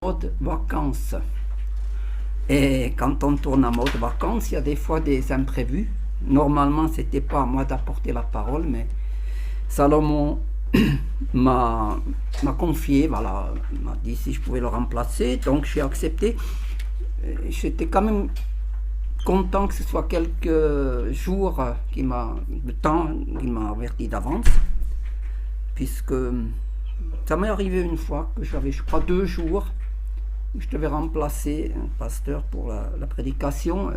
mode vacances. Et quand on tourne en mode vacances, il y a des fois des imprévus. Normalement, c'était pas à moi d'apporter la parole, mais Salomon m'a confié, voilà, m'a dit si je pouvais le remplacer, donc j'ai accepté. J'étais quand même content que ce soit quelques jours de temps qui m'a averti d'avance, puisque ça m'est arrivé une fois que j'avais, je crois, 2 jours où je devais remplacer un pasteur pour la prédication.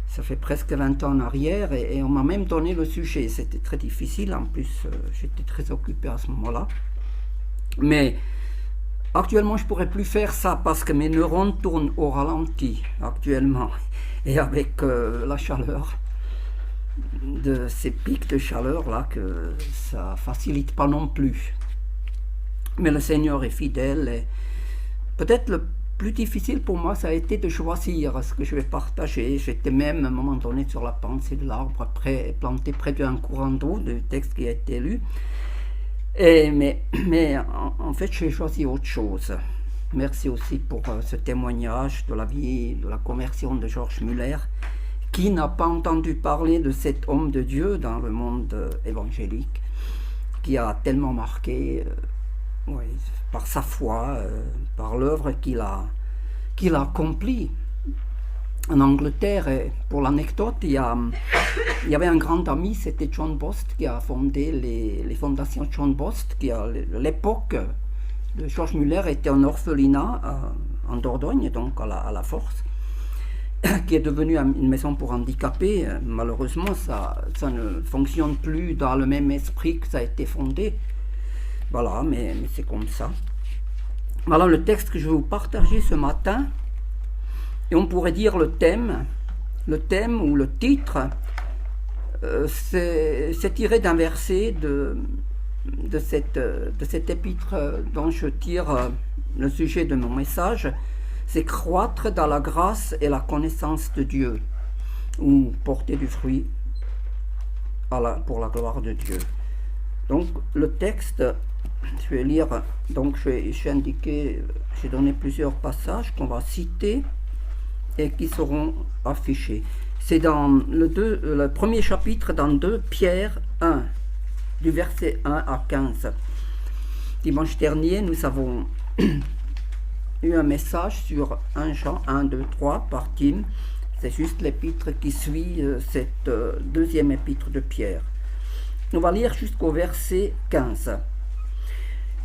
Ça fait presque 20 ans en arrière et on m'a même donné le sujet. C'était très difficile, en plus j'étais très occupé à ce moment-là. Mais actuellement je ne pourrais plus faire ça parce que mes neurones tournent au ralenti actuellement. Et avec la chaleur, de ces pics de chaleur là, que ça ne facilite pas non plus. Mais le Seigneur est fidèle et peut-être le plus difficile pour moi, ça a été de choisir ce que je vais partager. J'étais même à un moment donné sur la pensée de l'arbre, planté près d'un courant d'eau, du texte qui a été lu. Mais en fait, j'ai choisi autre chose. Merci aussi pour ce témoignage de la vie, de la conversion de Georges Muller. Qui n'a pas entendu parler de cet homme de Dieu dans le monde évangélique, qui a tellement marqué par sa foi, par l'œuvre qu'il a accomplie en Angleterre. Et pour l'anecdote, il y avait un grand ami, c'était John Bost, qui a fondé les fondations John Bost, qui à l'époque de Georges Muller était un orphelinat en Dordogne, donc à la Force, qui est devenu une maison pour handicapés. Malheureusement, ça ne fonctionne plus dans le même esprit que ça a été fondé. Voilà, mais c'est comme ça. Voilà le texte que je vais vous partager ce matin. Et on pourrait dire le thème ou le titre, c'est tiré d'un verset de cet épître dont je tire le sujet de mon message. C'est croître dans la grâce et la connaissance de Dieu, ou porter du fruit pour la gloire de Dieu. Donc le texte, je vais lire, donc j'ai donné plusieurs passages qu'on va citer et qui seront affichés. C'est dans le premier chapitre, dans 2 Pierre 1, du verset 1 à 15. Dimanche dernier, nous avons eu un message sur 1 Jean 1, 2, 3 par Tim. C'est juste l'épître qui suit cette deuxième épître de Pierre. On va lire jusqu'au verset 15.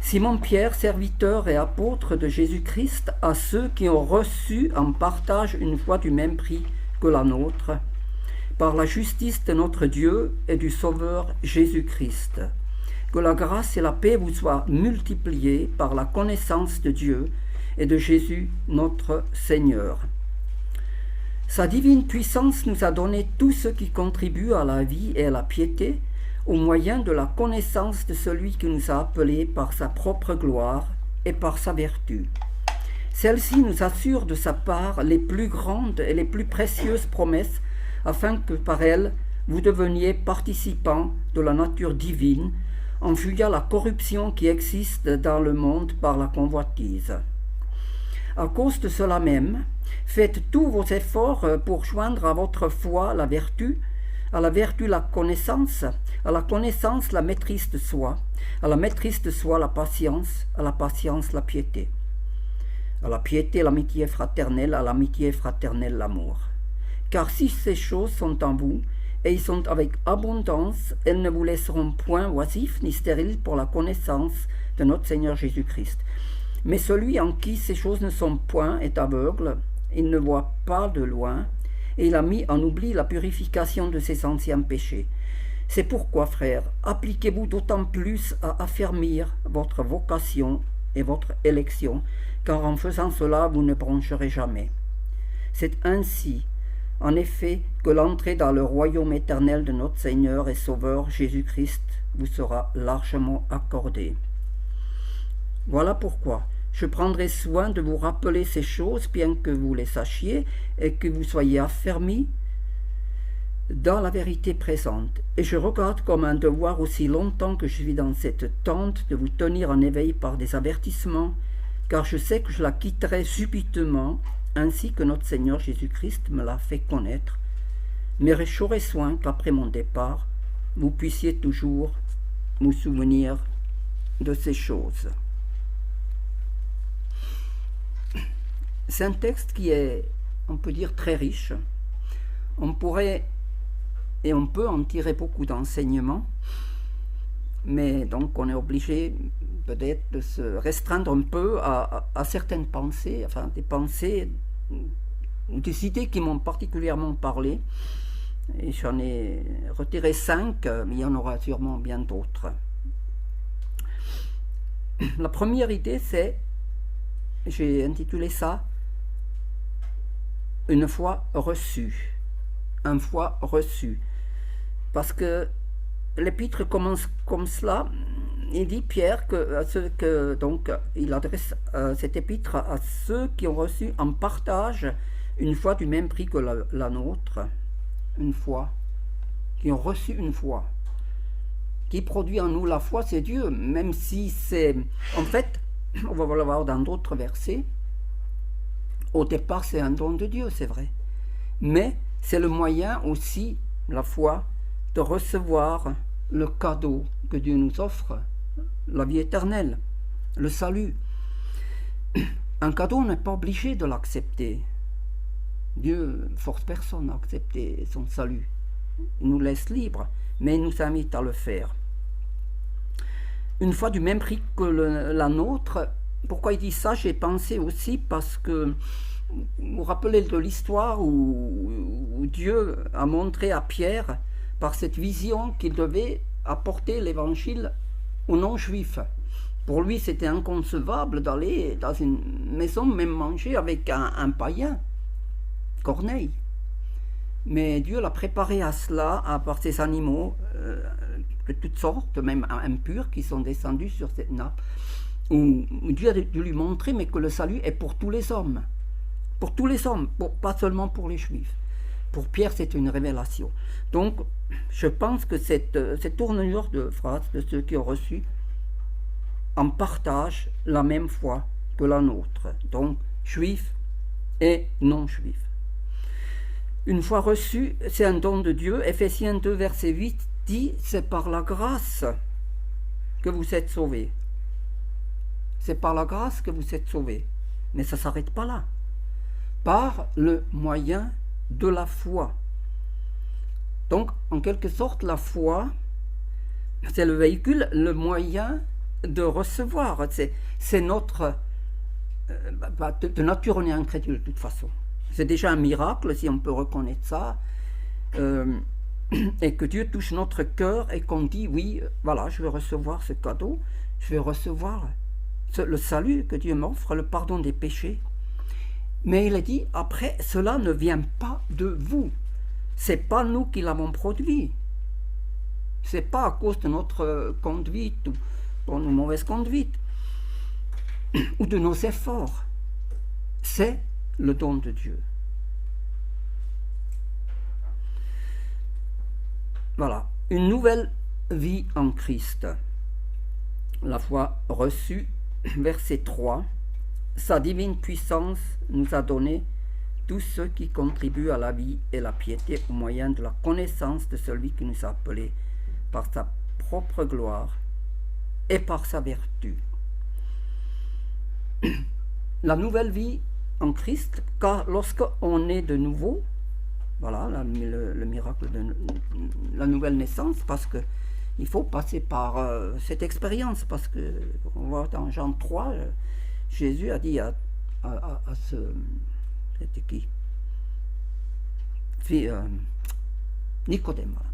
Simon Pierre, serviteur et apôtre de Jésus-Christ, à ceux qui ont reçu en partage une foi du même prix que la nôtre, par la justice de notre Dieu et du Sauveur Jésus-Christ. Que la grâce et la paix vous soient multipliées par la connaissance de Dieu et de Jésus notre Seigneur. Sa divine puissance nous a donné tout ce qui contribue à la vie et à la piété, au moyen de la connaissance de celui qui nous a appelés par sa propre gloire et par sa vertu. Celle-ci nous assure de sa part les plus grandes et les plus précieuses promesses, afin que par elles vous deveniez participants de la nature divine, en fuyant la corruption qui existe dans le monde par la convoitise. À cause de cela même, faites tous vos efforts pour joindre à votre foi la vertu, à la vertu la connaissance, à la connaissance la maîtrise de soi, à la maîtrise de soi la patience, à la patience la piété, à la piété l'amitié fraternelle, à l'amitié fraternelle l'amour. Car si ces choses sont en vous, et ils sont avec abondance, elles ne vous laisseront point oisifs ni stériles pour la connaissance de notre Seigneur Jésus-Christ. Mais celui en qui ces choses ne sont point est aveugle, il ne voit pas de loin, et il a mis en oubli la purification de ses anciens péchés. C'est pourquoi, frères, appliquez-vous d'autant plus à affermir votre vocation et votre élection, car en faisant cela, vous ne broncherez jamais. C'est ainsi, en effet, que l'entrée dans le royaume éternel de notre Seigneur et Sauveur Jésus-Christ vous sera largement accordée. Voilà pourquoi je prendrai soin de vous rappeler ces choses, bien que vous les sachiez, et que vous soyez affermis dans la vérité présente. Et je regarde comme un devoir aussi longtemps que je suis dans cette tente de vous tenir en éveil par des avertissements, car je sais que je la quitterai subitement, ainsi que notre Seigneur Jésus-Christ me l'a fait connaître, mais j'aurai soin qu'après mon départ, vous puissiez toujours vous souvenir de ces choses. C'est un texte qui est, on peut dire, très riche. On pourrait et on peut en tirer beaucoup d'enseignements, mais donc on est obligé peut-être de se restreindre un peu à certaines pensées, enfin des pensées ou des idées qui m'ont particulièrement parlé. Et j'en ai retiré 5, mais il y en aura sûrement bien d'autres. La première idée, c'est, j'ai intitulé ça « Une foi reçue ». Un foi reçue. Parce que l'épître commence comme cela. Il dit, Pierre, donc il adresse cette épître à ceux qui ont reçu en partage une foi du même prix que la nôtre. Une foi, qui ont reçu une foi. Qui produit en nous la foi, c'est Dieu, même si c'est... En fait, on va le voir dans d'autres versets, au départ c'est un don de Dieu, c'est vrai. Mais c'est le moyen aussi, la foi, de recevoir le cadeau que Dieu nous offre, la vie éternelle, le salut. Un cadeau, on n'est pas obligé de l'accepter. Dieu force personne à accepter son salut. Il nous laisse libres, mais il nous invite à le faire. Une fois du même prix que la nôtre. Pourquoi il dit ça? J'ai pensé aussi parce que vous vous rappelez de l'histoire où Dieu a montré à Pierre, par cette vision, qu'il devait apporter l'évangile aux non-juifs. Pour lui, c'était inconcevable d'aller dans une maison, même manger avec un païen, Corneille. Mais Dieu l'a préparé à cela, par ces animaux de toutes sortes, même impurs, qui sont descendus sur cette nappe, où Dieu a dû lui montrer mais que le salut est pour tous les hommes. Pour tous les hommes, pas seulement pour les Juifs. Pour Pierre, c'est une révélation. Donc, je pense que cette tournure de phrase de ceux qui ont reçu en partage la même foi que la nôtre. Donc, juifs et non-juifs. Une fois reçu, c'est un don de Dieu. Ephésiens 2, verset 8 dit, c'est par la grâce que vous êtes sauvés. C'est par la grâce que vous êtes sauvés. Mais ça ne s'arrête pas là. Par le moyen de la foi. Donc, en quelque sorte, la foi, c'est le véhicule, le moyen de recevoir. C'est notre... de nature, on est incrédule de toute façon. C'est déjà un miracle, si on peut reconnaître ça, et que Dieu touche notre cœur et qu'on dit, oui, voilà, je vais recevoir ce cadeau, je vais recevoir le salut que Dieu m'offre, le pardon des péchés. Mais il a dit, après, cela ne vient pas de vous. C'est pas nous qui l'avons produit. C'est pas à cause de notre conduite ou de nos mauvaises conduites ou de nos efforts. C'est le don de Dieu. Voilà, une nouvelle vie en Christ. La foi reçue, verset 3. Sa divine puissance nous a donné tout ce qui contribue à la vie et la piété au moyen de la connaissance de celui qui nous a appelés par sa propre gloire et par sa vertu. La nouvelle vie en Christ, car lorsqu'on est de nouveau, voilà le miracle de la nouvelle naissance, parce que il faut passer par cette expérience, parce que on voit dans Jean 3, Jésus a dit à c'était qui? Nicodème. Voilà.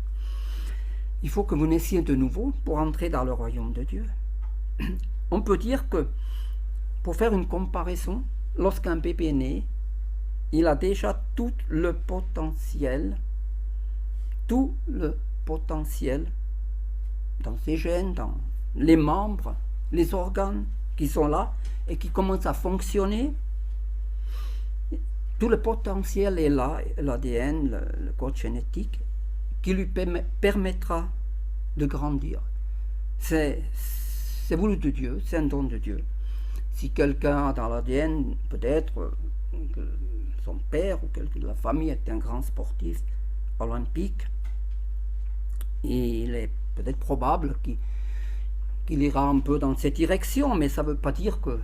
Il faut que vous naissiez de nouveau pour entrer dans le royaume de Dieu. On peut dire que, pour faire une comparaison, lorsqu'un bébé est né, il a déjà tout le potentiel dans ses gènes, dans les membres, les organes qui sont là et qui commencent à fonctionner. Tout le potentiel est là, l'ADN, le code génétique, qui lui permettra de grandir. C'est voulu de Dieu, c'est un don de Dieu. Si quelqu'un a dans l'ADN, peut-être que son père ou quelqu'un de la famille est un grand sportif olympique, il est peut-être probable qu'il ira un peu dans cette direction, mais ça ne veut pas dire que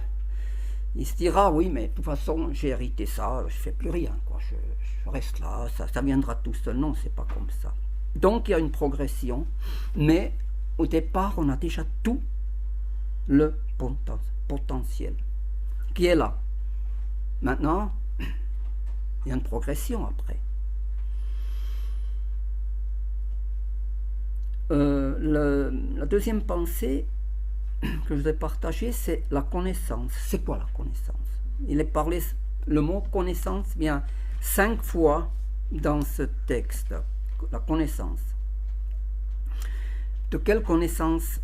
il se dira oui, mais de toute façon j'ai hérité ça, je ne fais plus rien, quoi. Je reste là, ça viendra tout seul. Non, c'est pas comme ça. Donc il y a une progression, mais au départ on a déjà tout le potentiel qui est là. Maintenant, il y a une progression après. La deuxième pensée que je vais partager, c'est la connaissance. C'est quoi la connaissance? Il est parlé, le mot connaissance vient 5 fois dans ce texte. La connaissance. De quelle connaissance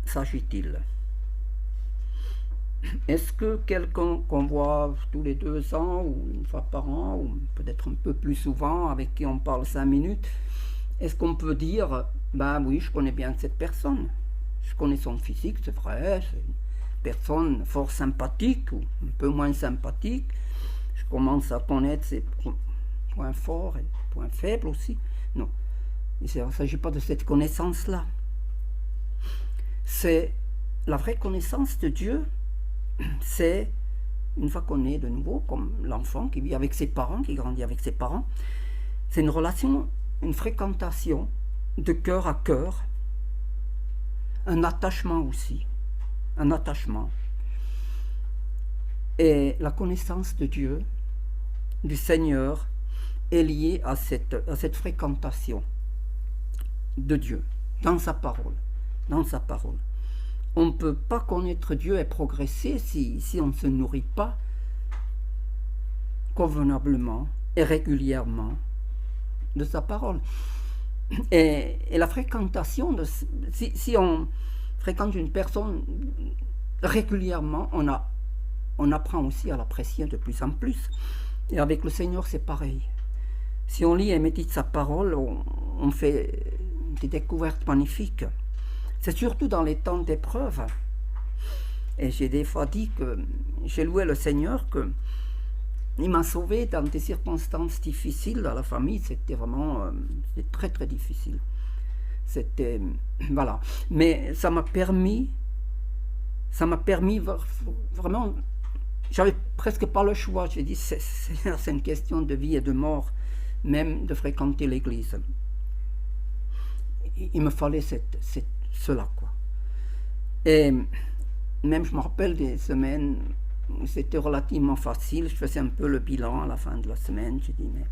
s'agit-il? Est-ce que quelqu'un qu'on voit tous les 2 ans ou une fois par an ou peut-être un peu plus souvent, avec qui on parle 5 minutes, est-ce qu'on peut dire ben oui, je connais bien cette personne, je connais son physique, c'est vrai, c'est une personne fort sympathique ou un peu moins sympathique, je commence à connaître ses points forts et points faibles aussi. Non, il ne s'agit pas de cette connaissance-là. C'est la vraie connaissance de Dieu. C'est une fois qu'on est de nouveau comme l'enfant qui vit avec ses parents, qui grandit avec ses parents, c'est une relation, une fréquentation de cœur à cœur, un attachement aussi, un attachement. Et la connaissance de Dieu, du Seigneur, est liée à cette fréquentation de Dieu, dans sa parole, dans sa parole. On ne peut pas connaître Dieu et progresser si on ne se nourrit pas convenablement et régulièrement de sa parole. Et la fréquentation, si on fréquente une personne régulièrement, on apprend aussi à l'apprécier de plus en plus. Et avec le Seigneur, c'est pareil. Si on lit et médite sa parole, on fait des découvertes magnifiques. C'est surtout dans les temps d'épreuve. Et j'ai des fois dit que j'ai loué le Seigneur, qu'il m'a sauvé dans des circonstances difficiles dans la famille. C'était vraiment c'était très très difficile. C'était voilà. Mais ça m'a permis vraiment. J'avais presque pas le choix. J'ai dit c'est une question de vie et de mort, même de fréquenter l'église. Il me fallait cela, quoi. Et même je me rappelle des semaines où c'était relativement facile, je faisais un peu le bilan à la fin de la semaine, j'ai dit mais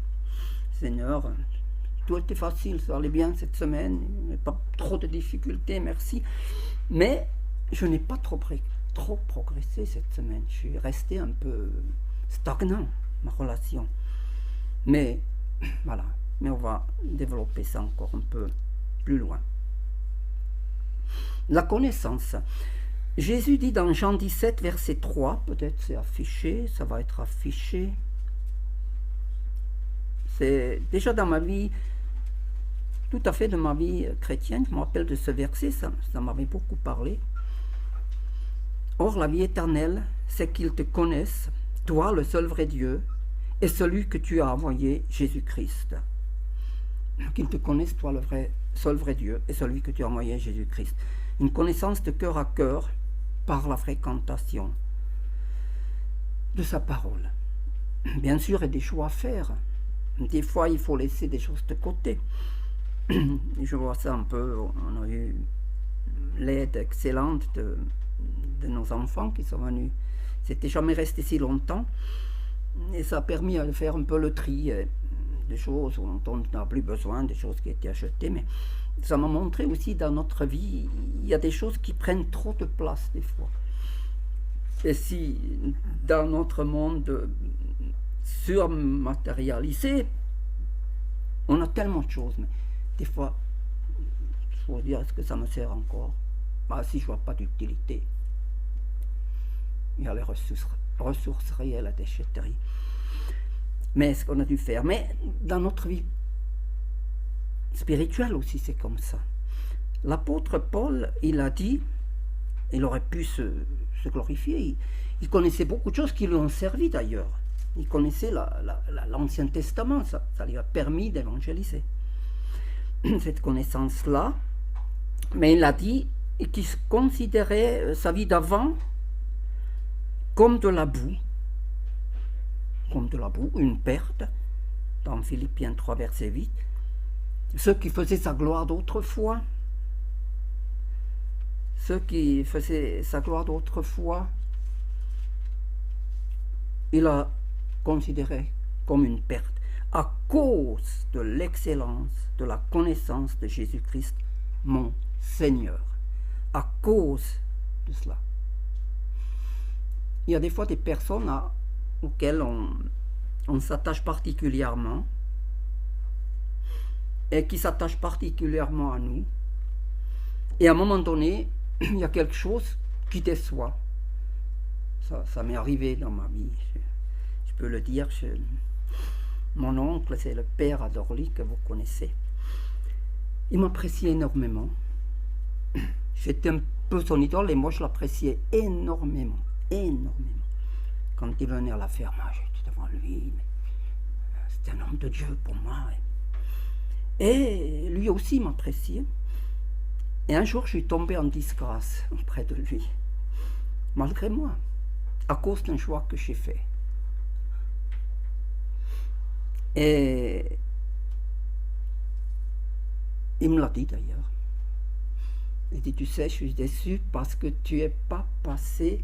Seigneur, tout était facile, ça allait bien cette semaine, il n'y avait pas trop de difficultés, merci. Mais je n'ai pas trop progressé cette semaine, je suis resté un peu stagnant, ma relation. Mais voilà, mais on va développer ça encore un peu plus loin. La connaissance. Jésus dit dans Jean 17, verset 3, peut-être c'est affiché, ça va être affiché. C'est déjà dans ma vie, tout à fait de ma vie chrétienne, je me rappelle de ce verset, ça m'avait beaucoup parlé. Or, la vie éternelle, c'est qu'ils te connaissent, toi, le seul vrai Dieu, et celui que tu as envoyé, Jésus-Christ. Qu'ils te connaissent, toi, le seul vrai Dieu, et celui que tu as envoyé, Jésus-Christ. Une connaissance de cœur à cœur par la fréquentation de sa parole. Bien sûr, il y a des choix à faire. Des fois, il faut laisser des choses de côté. Je vois ça un peu, on a eu l'aide excellente de nos enfants qui sont venus. C'était jamais resté si longtemps. Et ça a permis de faire un peu le tri des choses dont on n'a plus besoin, des choses qui étaient achetées. Mais ça m'a montré aussi dans notre vie, il y a des choses qui prennent trop de place des fois. Et si dans notre monde surmatérialisé, on a tellement de choses, mais des fois, il faut dire, est-ce que ça me sert encore? Si je ne vois pas d'utilité. Il y a les ressources réelles à déchetterie. Mais ce qu'on a dû faire. Mais dans notre vie spirituelle aussi, c'est comme ça. L'apôtre Paul, il a dit, il aurait pu se glorifier, Il connaissait beaucoup de choses qui lui ont servi d'ailleurs. Il connaissait l'Ancien Testament, ça lui a permis d'évangéliser. Cette connaissance-là, mais il a dit qu'il considérait sa vie d'avant comme de la boue, une perte, dans Philippiens 3, verset 8, ce qui faisait sa gloire d'autrefois, il a considéré comme une perte à cause de l'excellence de la connaissance de Jésus-Christ, mon Seigneur. À cause de cela. Il y a des fois des personnes auxquelles on s'attache particulièrement et qui s'attachent particulièrement à nous. Et à un moment donné, il y a quelque chose qui déçoit. Ça m'est arrivé dans ma vie. Je peux le dire. Mon oncle, c'est le père Adorly que vous connaissez. Il m'appréciait énormément. J'étais un peu son idole et moi je l'appréciais énormément. Quand il venait à la ferme, j'étais devant lui. C'était un homme de Dieu pour moi. Et lui aussi m'appréciait. Et un jour, je suis tombé en disgrâce auprès de lui, malgré moi, à cause d'un choix que j'ai fait. Et il me l'a dit d'ailleurs. Il dit, tu sais, je suis déçu parce que tu n'es pas passé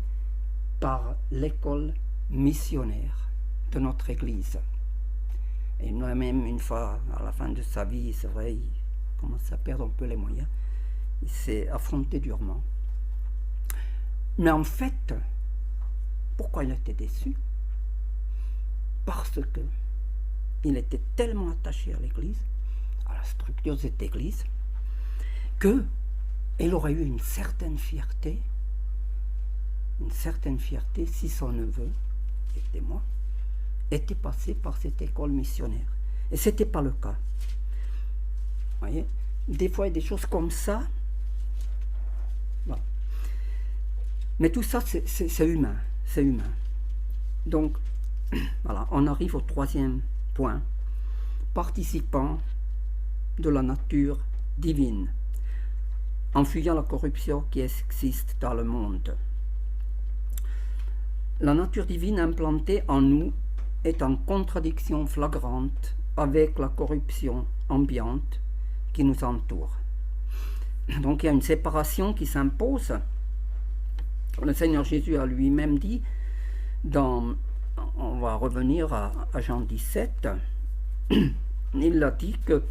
par l'école missionnaire de notre église. Et même une fois, à la fin de sa vie, c'est vrai, il commence à perdre un peu les moyens. Il s'est affronté durement. Mais en fait, pourquoi il était déçu? Parce que il était tellement attaché à l'église, à la structure de cette église, qu'il aurait eu une certaine fierté si son neveu, qui était moi, était passé par cette école missionnaire. Et ce n'était pas le cas. Vous voyez, des fois, il y a des choses comme ça. Voilà. Mais tout ça, c'est humain. C'est humain. Donc, voilà, on arrive au troisième point. Participant de la nature divine, en fuyant la corruption qui existe dans le monde. La nature divine implantée en nous est en contradiction flagrante avec la corruption ambiante qui nous entoure. Donc il y a une séparation qui s'impose. Le Seigneur Jésus a lui-même dit, on va revenir à Jean 17, il a dit que,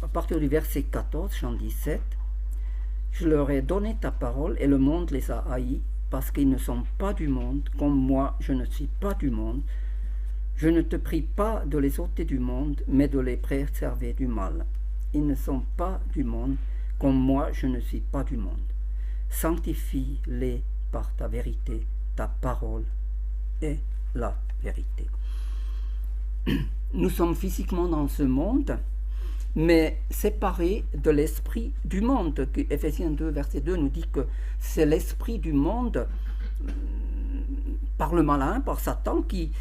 à partir du verset 14, Jean 17, je leur ai donné ta parole et le monde les a haïs parce qu'ils ne sont pas du monde, comme moi je ne suis pas du monde. Je ne te prie pas de les ôter du monde, mais de les préserver du mal. Ils ne sont pas du monde, comme moi je ne suis pas du monde. Sanctifie-les par ta vérité, ta parole est la vérité. Nous sommes physiquement dans ce monde, mais séparés de l'esprit du monde. Ephésiens 2, verset 2 nous dit que c'est l'esprit du monde, par le malin, par Satan, qui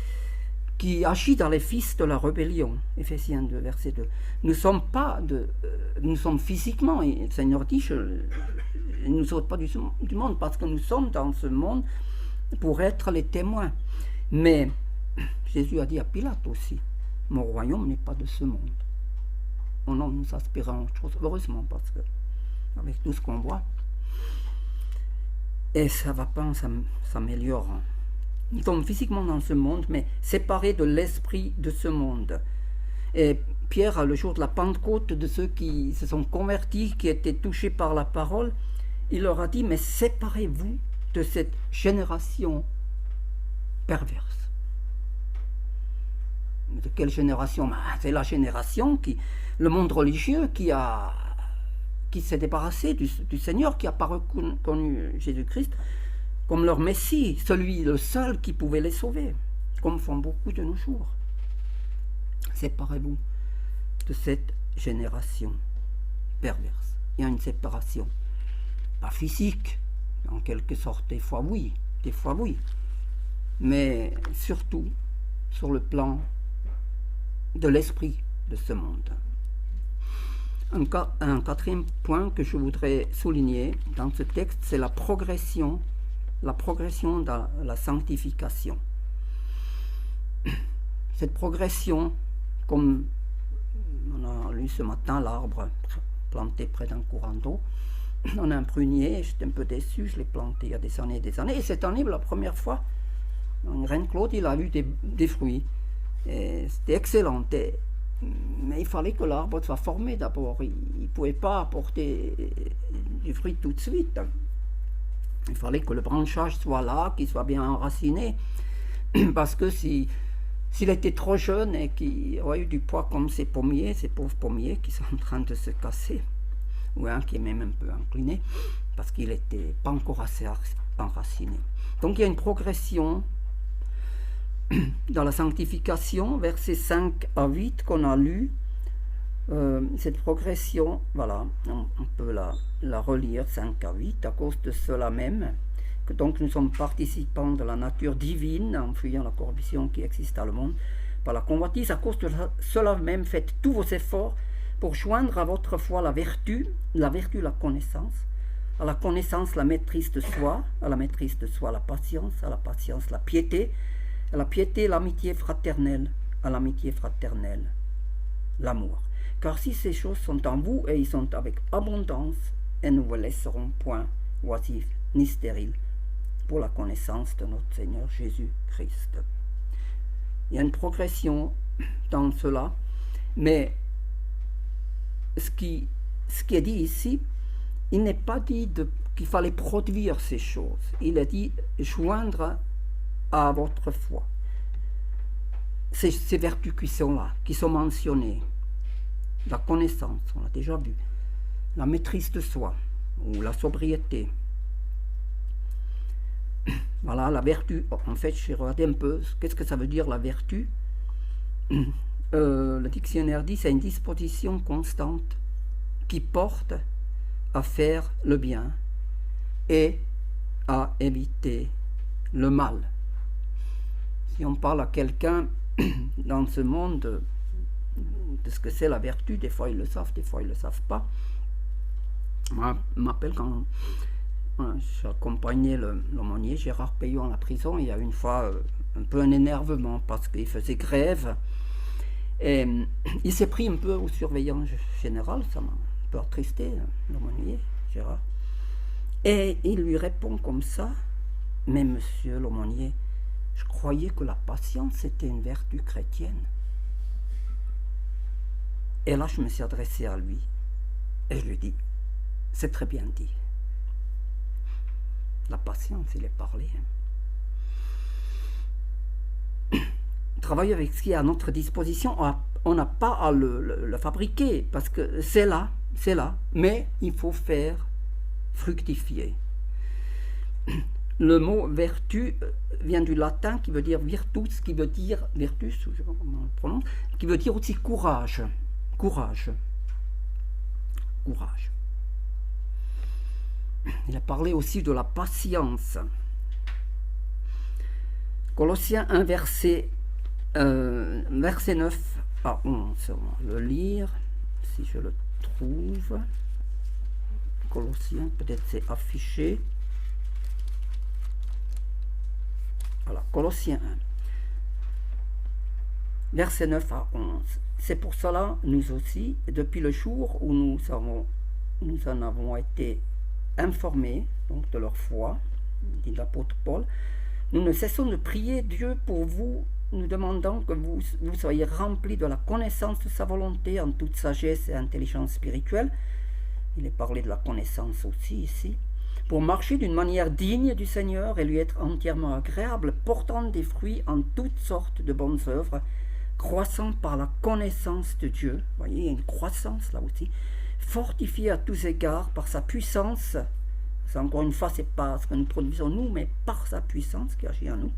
agit dans les fils de la rébellion. Ephésiens 2, verset 2. Nous sommes physiquement, et le Seigneur dit, ne nous ôte pas du monde, parce que nous sommes dans ce monde pour être les témoins. Mais Jésus a dit à Pilate aussi, mon royaume n'est pas de ce monde. Oh non, nous aspirons à autre chose, heureusement, parce que avec tout ce qu'on voit, et ça va pas, ça s'améliore. Nous sommes physiquement dans ce monde, mais séparés de l'esprit de ce monde. Et Pierre, le jour de la Pentecôte, de ceux qui se sont convertis, qui étaient touchés par la parole, il leur a dit, mais séparez-vous de cette génération perverse. De quelle génération? C'est la génération le monde religieux qui s'est débarrassé du Seigneur, qui n'a pas reconnu Jésus-Christ comme leur Messie, le seul qui pouvait les sauver, comme font beaucoup de nos jours. Séparez-vous de cette génération perverse. Il y a une séparation, pas physique, en quelque sorte, des fois oui, mais surtout sur le plan de l'esprit de ce monde. Un quatrième point que je voudrais souligner dans ce texte, c'est la progression dans la sanctification. Cette progression, comme on a lu ce matin, l'arbre planté près d'un courant d'eau, on a un prunier, j'étais un peu déçu, je l'ai planté il y a des années, et cette année, la première fois, Reine-Claude, il a eu des fruits, et c'était excellent, mais il fallait que l'arbre soit formé d'abord, il ne pouvait pas apporter du fruit tout de suite, il fallait que le branchage soit là, qu'il soit bien enraciné, parce que s'il était trop jeune et qu'il aurait eu du poids comme ces pauvres pommiers qui sont en train de se casser, ou un qui est même un peu incliné, parce qu'il n'était pas encore assez enraciné. Donc il y a une progression dans la sanctification, versets 5 à 8 qu'on a lu. Cette progression, voilà, on peut la relire, 5 à 8, à cause de cela même, que donc nous sommes participants de la nature divine, en fuyant la corruption qui existe dans le monde, par la convoitise, à cause de cela même, faites tous vos efforts pour joindre à votre foi la vertu la connaissance, à la connaissance la maîtrise de soi, à la maîtrise de soi la patience, à la patience la piété, à la piété l'amitié fraternelle, à l'amitié fraternelle l'amour. Car si ces choses sont en vous, et ils sont avec abondance, et nous vous laisserons point oisifs ni stériles pour la connaissance de notre Seigneur Jésus-Christ. Il y a une progression dans cela, mais ce qui est dit ici, il n'est pas dit qu'il fallait produire ces choses. Il est dit joindre à votre foi. Ces vertus qui sont là, qui sont mentionnées. La connaissance, on l'a déjà vu. La maîtrise de soi, ou la sobriété. Voilà, la vertu. En fait, j'ai regardé un peu, qu'est-ce que ça veut dire la vertu? Le dictionnaire dit c'est une disposition constante qui porte à faire le bien et à éviter le mal. Si on parle à quelqu'un dans ce monde de ce que c'est la vertu, des fois ils le savent, des fois ils ne le savent pas. Moi, je m'appelle quand j'accompagnais l'aumônier Gérard Payon à la prison, il y a une fois un peu un énervement parce qu'il faisait grève. Et il s'est pris un peu au surveillant général, ça m'a un peu attristé, l'aumônier Gérard. Et il lui répond comme ça, mais monsieur l'aumônier, je croyais que la patience était une vertu chrétienne. Et là, je me suis adressé à lui et je lui dis, c'est très bien dit. La patience, il est parlé. Travailler avec ce qui est à notre disposition, on n'a pas à le fabriquer, parce que c'est là, mais il faut faire fructifier. Le mot vertu vient du latin qui veut dire virtus, qui veut dire virtus, je ne sais pas comment on le prononce, qui veut dire aussi courage. Courage. Il a parlé aussi de la patience. Colossiens 1, verset 9 à 11. On va le lire, si je le trouve. Colossiens, peut-être c'est affiché. Voilà, Colossiens 1, verset 9 à 11. C'est pour cela, nous aussi, depuis le jour où nous en avons été informés, donc de leur foi, dit l'apôtre Paul, nous ne cessons de prier Dieu pour vous, nous demandant que vous soyez remplis de la connaissance de sa volonté en toute sagesse et intelligence spirituelle. Il est parlé de la connaissance aussi ici, pour marcher d'une manière digne du Seigneur et lui être entièrement agréable, portant des fruits en toutes sortes de bonnes œuvres, croissant par la connaissance de Dieu. Vous voyez, il y a une croissance là aussi, fortifié à tous égards par sa puissance. C'est encore une fois, c'est pas ce que nous produisons nous, mais par sa puissance qui agit en nous,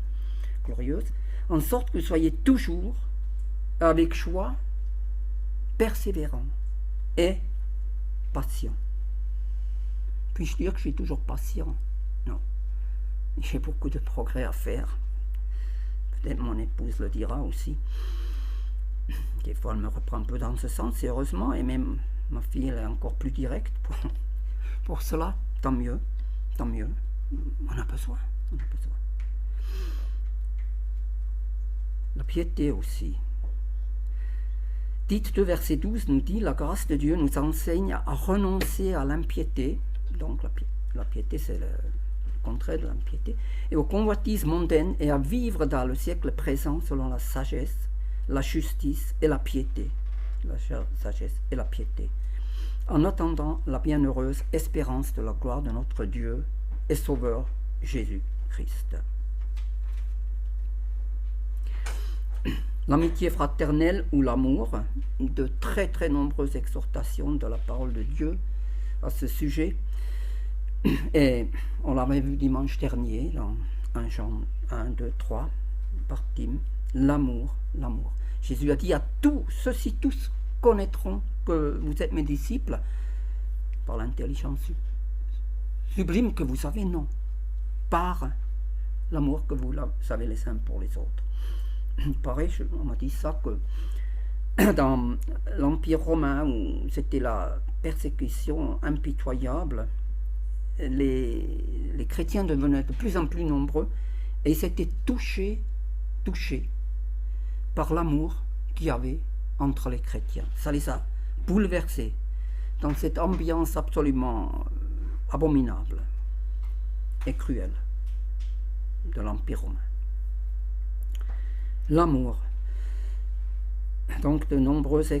glorieuse, en sorte que vous soyez toujours avec joie, persévérant et patient. Puis-je dire que je suis toujours patient? Non. J'ai beaucoup de progrès à faire. peut-être mon épouse le dira aussi. Des fois, elle me reprend un peu dans ce sens, et heureusement, et même ma fille, elle est encore plus directe pour cela. Tant mieux, tant mieux. On a besoin, on a besoin. La piété aussi. Tite 2, verset 12 nous dit « La grâce de Dieu nous enseigne à renoncer à l'impiété », donc la piété c'est le contraire de l'impiété, et aux convoitises mondaines, et à vivre dans le siècle présent selon la sagesse, la justice et la piété. La sagesse et la piété. En attendant la bienheureuse espérance de la gloire de notre Dieu et Sauveur Jésus-Christ. L'amitié fraternelle ou l'amour, de très très nombreuses exhortations de la parole de Dieu à ce sujet. Et on l'avait vu dimanche dernier dans 1 Jean 1, 2, 3, par Tim, l'amour, l'amour. Jésus a dit à tous, ceux-ci tous connaîtront que vous êtes mes disciples par l'intelligence sublime que vous avez, non, par l'amour que vous avez les uns pour les autres. Pareil, on m'a dit ça que dans l'Empire romain, où c'était la persécution impitoyable, les chrétiens devenaient de plus en plus nombreux et ils étaient touchés par l'amour qu'il y avait entre les chrétiens. Ça les a bouleversés dans cette ambiance absolument abominable et cruelle de l'Empire romain. L'amour. Donc de nombreuses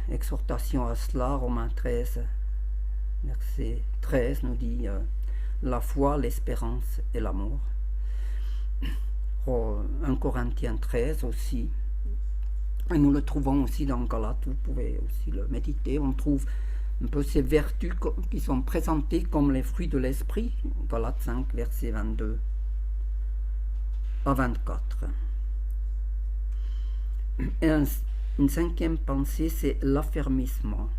exhortations à cela. Romains 13, verset 13 nous dit la foi, l'espérance et l'amour. 1 Corinthiens 13 aussi. Et nous le trouvons aussi dans Galates, vous pouvez aussi le méditer. On trouve un peu ces vertus qui sont présentées comme les fruits de l'esprit. Galates 5, verset 22 à 24. Et une cinquième pensée, c'est l'affermissement.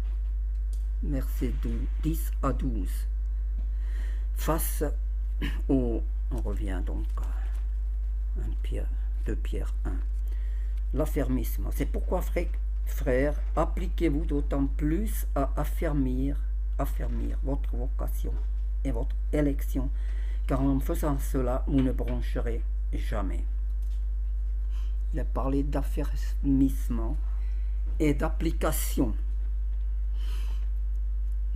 Versets 10 à 12. Face au... On revient donc à 2 Pierre 1. L'affermissement. C'est pourquoi, frères, appliquez-vous d'autant plus à affermir votre vocation et votre élection, car en faisant cela, vous ne broncherez jamais. Il a parlé d'affermissement et d'application.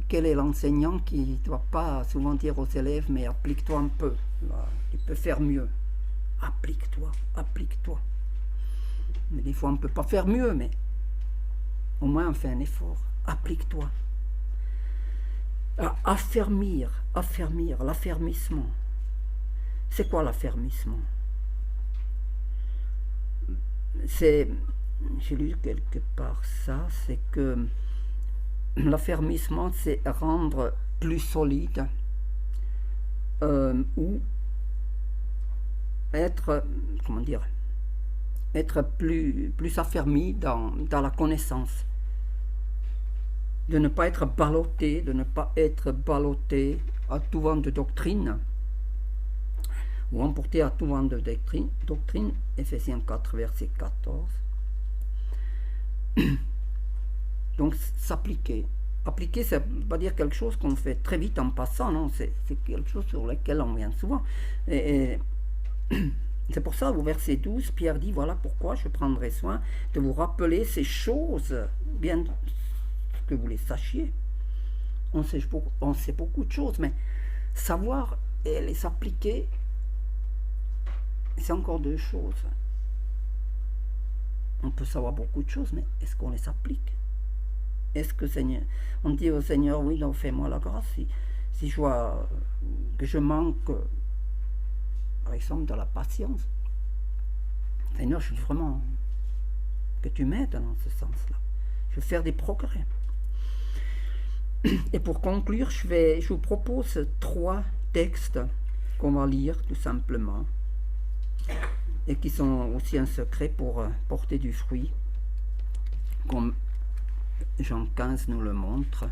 Quel est l'enseignant qui ne doit pas souvent dire aux élèves, mais applique-toi un peu, là, tu peux faire mieux. Applique-toi, applique-toi. Mais des fois on ne peut pas faire mieux, mais au moins on fait un effort. Applique-toi. Affermir, l'affermissement. C'est quoi l'affermissement? J'ai lu quelque part ça, c'est que l'affermissement, c'est rendre plus solide ou être, être plus affermi dans la connaissance. De ne pas être ballotté, à tout vent de doctrine, ou emporté à tout vent de doctrine, Ephésiens 4, verset 14. Donc, s'appliquer. Appliquer, ça ne veut pas dire quelque chose qu'on fait très vite en passant, non, c'est quelque chose sur lequel on vient souvent. Et c'est pour ça, au verset 12, Pierre dit, voilà pourquoi je prendrai soin de vous rappeler ces choses, bien que vous les sachiez. On sait beaucoup de choses, mais savoir et les appliquer, c'est encore deux choses. On peut savoir beaucoup de choses, mais est-ce qu'on les applique? Est-ce que Seigneur, on dit au Seigneur, oui, donc fais-moi la grâce, si je vois que je manque, par exemple, de la patience. Seigneur, je veux vraiment que tu m'aides dans ce sens-là. Je veux faire des progrès. Et pour conclure, je vous propose 3 textes qu'on va lire tout simplement et qui sont aussi un secret pour porter du fruit, comme Jean 15 nous le montre.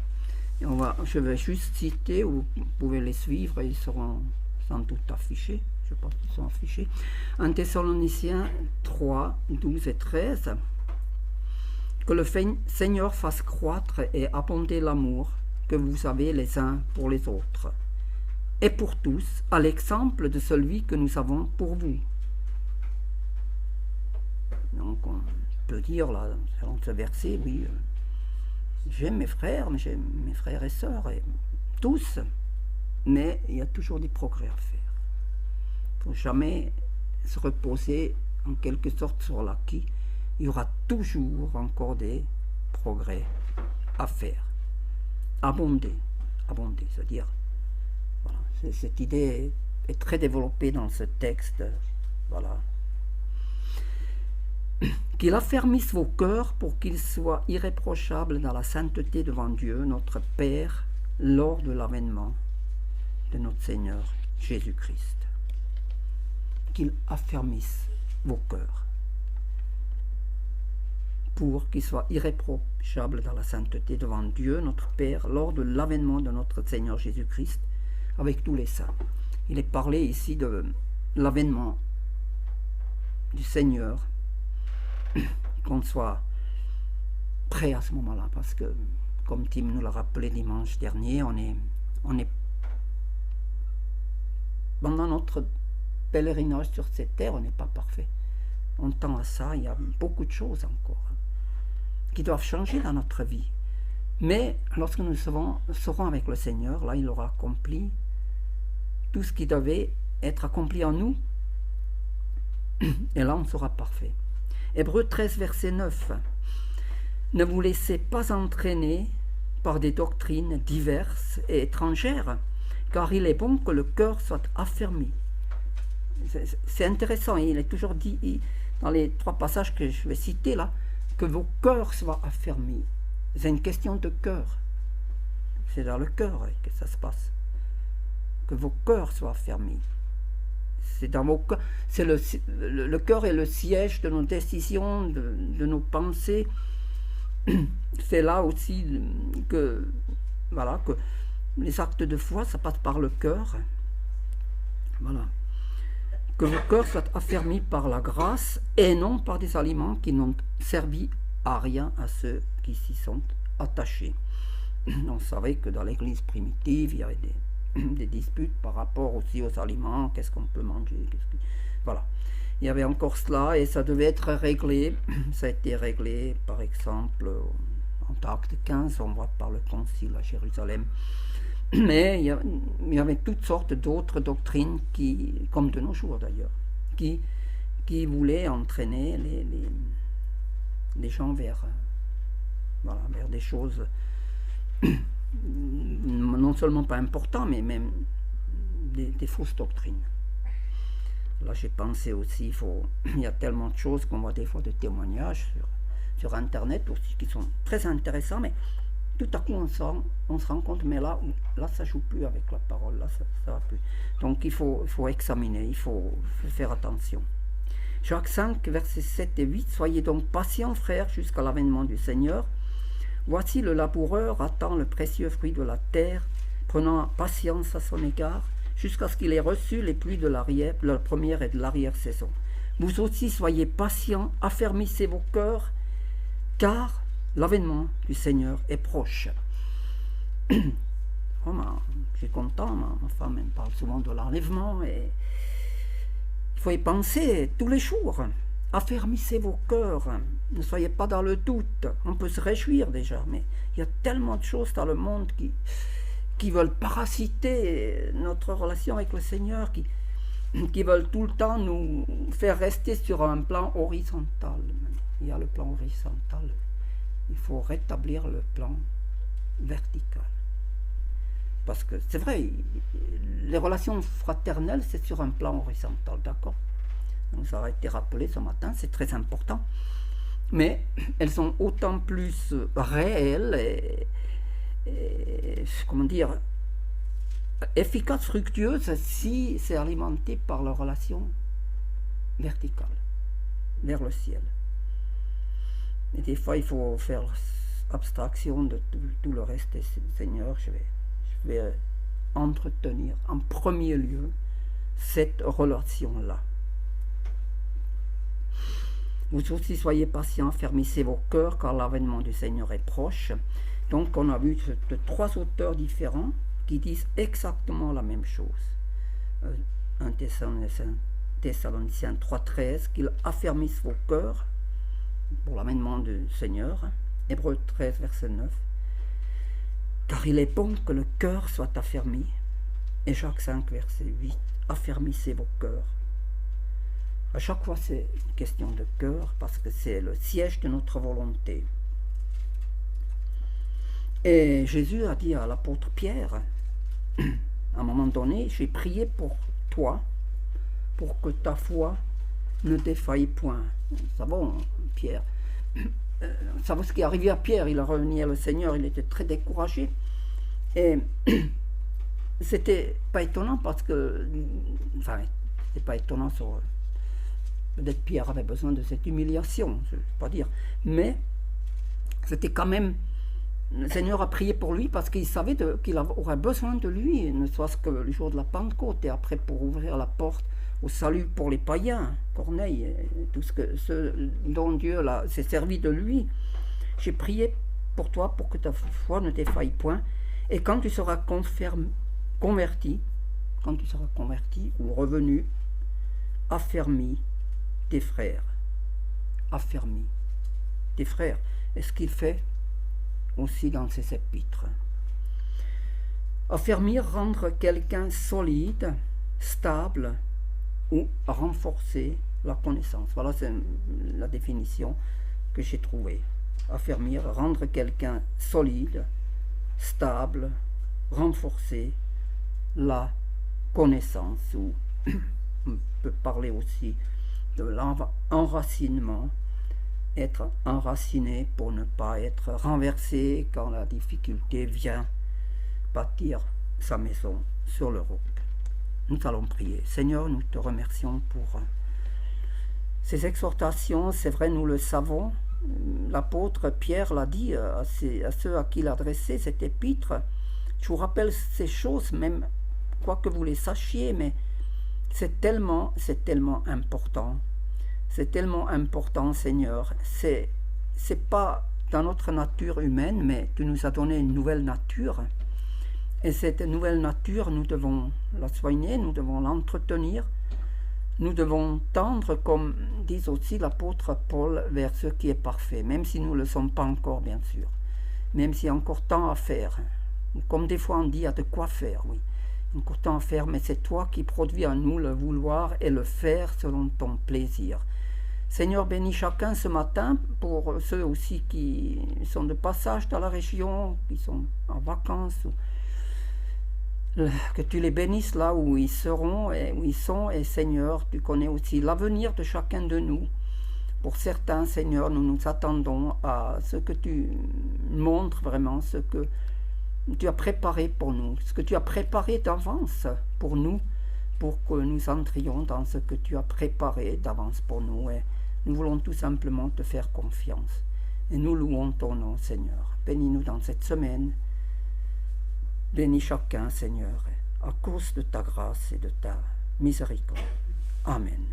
Et je vais juste citer, vous pouvez les suivre, ils seront sans doute affichés. je sais pas s'ils sont affichés. 1 Thessaloniciens 3, 12 et 13. Que le Seigneur fasse croître et abonder l'amour que vous avez les uns pour les autres, et pour tous, à l'exemple de celui que nous avons pour vous. Donc on peut dire là, dans ce verset, oui, j'aime mes frères, mais j'aime mes frères et sœurs, et tous, mais il y a toujours des progrès à faire. Il ne faut jamais se reposer en quelque sorte sur l'acquis. Il y aura toujours encore des progrès à faire. Abonder, c'est-à-dire, voilà, cette idée est très développée dans ce texte, voilà. Qu'il affermisse vos cœurs pour qu'ils soient irréprochables dans la sainteté devant Dieu, notre Père, lors de l'avènement de notre Seigneur Jésus-Christ. Qu'il affermisse vos cœurs pour qu'ils soient irréprochables dans la sainteté devant Dieu, notre Père, lors de l'avènement de notre Seigneur Jésus-Christ, avec tous les saints. Il est parlé ici de l'avènement du Seigneur, qu'on soit prêt à ce moment-là, parce que, comme Tim nous l'a rappelé dimanche dernier, on est pendant notre pèlerinage sur cette terre, on n'est pas parfait. On tend à ça, il y a beaucoup de choses encore qui doivent changer dans notre vie. Mais lorsque nous serons avec le Seigneur, là, il aura accompli tout ce qui devait être accompli en nous, et là, on sera parfait. Hébreux 13, verset 9. Ne vous laissez pas entraîner par des doctrines diverses et étrangères, car il est bon que le cœur soit affermi. C'est intéressant, il est toujours dit dans les 3 passages que je vais citer là, que vos cœurs soient affermis. C'est une question de cœur. C'est dans le cœur que ça se passe. Que vos cœurs soient affermis. C'est dans vos cœurs. C'est le cœur est le siège de nos décisions, de nos pensées. C'est là aussi que, voilà, que les actes de foi, ça passe par le cœur. Voilà. Que vos cœurs soient affermis par la grâce et non par des aliments qui n'ont servi à rien à ceux qui s'y sont attachés. On savait que dans l'église primitive, il y avait des disputes par rapport aussi aux aliments, qu'est-ce qu'on peut manger, voilà. Il y avait encore cela et ça devait être réglé. Ça a été réglé, par exemple, en Acte 15, on voit par le concile à Jérusalem. Mais il y avait toutes sortes d'autres doctrines, comme de nos jours d'ailleurs, qui voulaient entraîner les gens vers des choses non seulement pas importantes, mais même des fausses doctrines. Là, j'ai pensé aussi, il y a tellement de choses qu'on voit des fois de témoignages sur Internet aussi qui sont très intéressants, mais tout à coup on se rend compte, mais là ça joue plus avec la parole, là ça va plus. Donc il faut examiner, il faut faire attention. Jacques 5, versets 7 et 8, soyez donc patients, frères, jusqu'à l'avènement du Seigneur. Voici le laboureur attend le précieux fruit de la terre, prenant patience à son égard, jusqu'à ce qu'il ait reçu les pluies de la première et de l'arrière-saison. Vous aussi soyez patients, affermissez vos cœurs, car l'avènement du Seigneur est proche. Vraiment, je suis content, ma femme elle parle souvent de l'enlèvement, et il faut y penser tous les jours. Affermissez vos cœurs, ne soyez pas dans le doute. On peut se réjouir déjà, mais il y a tellement de choses dans le monde qui veulent parasiter notre relation avec le Seigneur, qui veulent tout le temps nous faire rester sur un plan horizontal. Il y a le plan horizontal. Il faut rétablir le plan vertical. Parce que c'est vrai, les relations fraternelles, c'est sur un plan horizontal, d'accord? Donc ça a été rappelé ce matin, c'est très important. Mais elles sont autant plus réelles et comment dire, efficaces, fructueuses, si c'est alimenté par la relation verticale, vers le ciel. Et des fois, il faut faire abstraction de tout le reste. Et Seigneur, je vais entretenir en premier lieu cette relation-là. Vous aussi soyez patients, fermissez vos cœurs car l'avènement du Seigneur est proche. Donc on a vu de 3 auteurs différents qui disent exactement la même chose. 1 Thessaloniciens 3,13, qu'ils affermissent vos cœurs pour l'avènement du Seigneur. Hébreux 13, verset 9. Car il est bon que le cœur soit affermi. Et Jacques 5, verset 8, affermissez vos cœurs. À chaque fois, c'est une question de cœur parce que c'est le siège de notre volonté. Et Jésus a dit à l'apôtre Pierre, à un moment donné, j'ai prié pour toi, pour que ta foi ne défaille point. Nous savons, Pierre, nous savons ce qui est arrivé à Pierre, il a renié le Seigneur, il était très découragé. Et c'était pas étonnant parce que, enfin, c'était pas étonnant sur... Peut-être Pierre avait besoin de cette humiliation, je ne veux pas dire. Mais c'était quand même... Le Seigneur a prié pour lui parce qu'il savait qu'il aurait besoin de lui, ne soit-ce que le jour de la Pentecôte, et après pour ouvrir la porte au salut pour les païens, Corneille, et tout ce dont Dieu s'est servi de lui. J'ai prié pour toi pour que ta foi ne défaille point, et quand tu seras converti ou revenu, affermis tes frères. Affermis tes frères. Et ce qu'il fait aussi dans ses épîtres. Affermir, rendre quelqu'un solide, stable ou renforcer la connaissance. Voilà, c'est la définition que j'ai trouvée. Affermir, rendre quelqu'un solide, stable, renforcer la connaissance. Ou on peut parler aussi de l'enracinement, être enraciné pour ne pas être renversé quand la difficulté vient bâtir sa maison sur le roc. Nous allons prier. Seigneur, nous te remercions pour ces exhortations. C'est vrai, nous le savons. L'apôtre Pierre l'a dit à ceux à qui il adressait cet épître. Je vous rappelle ces choses, même quoi que vous les sachiez, mais c'est tellement important. C'est tellement important, Seigneur. C'est pas dans notre nature humaine, mais tu nous as donné une nouvelle nature. Et cette nouvelle nature, nous devons la soigner, nous devons l'entretenir. Nous devons tendre, comme dit aussi l'apôtre Paul, vers ce qui est parfait, même si nous ne le sommes pas encore, bien sûr. Même s'il y a encore tant à faire. Comme des fois on dit, il y a de quoi faire, oui. Encore tant à faire, mais c'est toi qui produis en nous le vouloir et le faire selon ton plaisir. Seigneur, bénis chacun ce matin, pour ceux aussi qui sont de passage dans la région, qui sont en vacances, que tu les bénisses là où ils seront et où ils sont, et Seigneur, tu connais aussi l'avenir de chacun de nous. Pour certains, Seigneur, nous nous attendons à ce que tu montres vraiment, ce que tu as préparé pour nous, ce que tu as préparé d'avance pour nous, pour que nous entrions dans ce que tu as préparé d'avance pour nous. Et nous voulons tout simplement te faire confiance. Et nous louons ton nom, Seigneur. Bénis-nous dans cette semaine. Bénis chacun, Seigneur, à cause de ta grâce et de ta miséricorde. Amen.